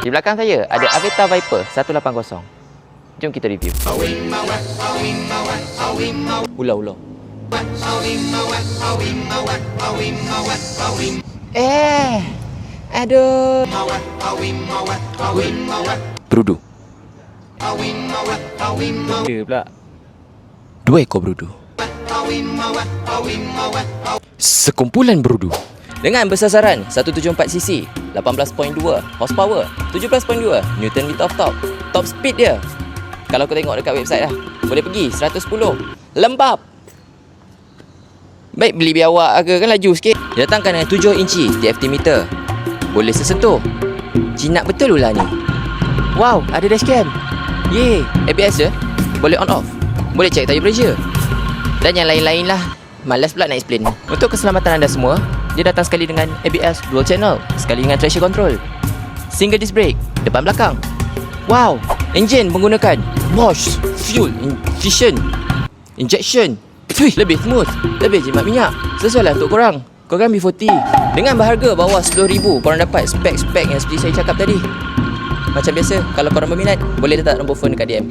Di belakang saya ada Aveta Viper 180. Jom kita review. Ulau. Aduh. Brudu. Dia pula. 2 ekor brudu. Sekumpulan brudu dengan bersasaran 174cc, 18.2 horsepower, 17.2 Newton meter of torque. Top speed dia, kalau kau tengok dekat website lah, boleh pergi 110. Lembab. Baik beli biar awak ke kan laju sikit. Datangkan dengan 7 inci TFT meter. Boleh sesentuh. Jinak betul ular ni. Wow, ada dashcam. Yeay, ABS dia boleh on off. Boleh check tire pressure. Dan yang lain-lain lah. Malas pula nak explain. Untuk keselamatan anda semua, dia datang sekali dengan ABS dual channel, sekali dengan traction control, single disc brake, depan belakang. Wow, enjin menggunakan Bosch fuel efficient injection. Lebih smooth, lebih jimat minyak. Sesuai lah untuk korang B40. Dengan berharga bawah 10,000, korang dapat spek-spek yang seperti saya cakap tadi. Macam biasa, kalau korang berminat, boleh letak nombor phone dekat DM.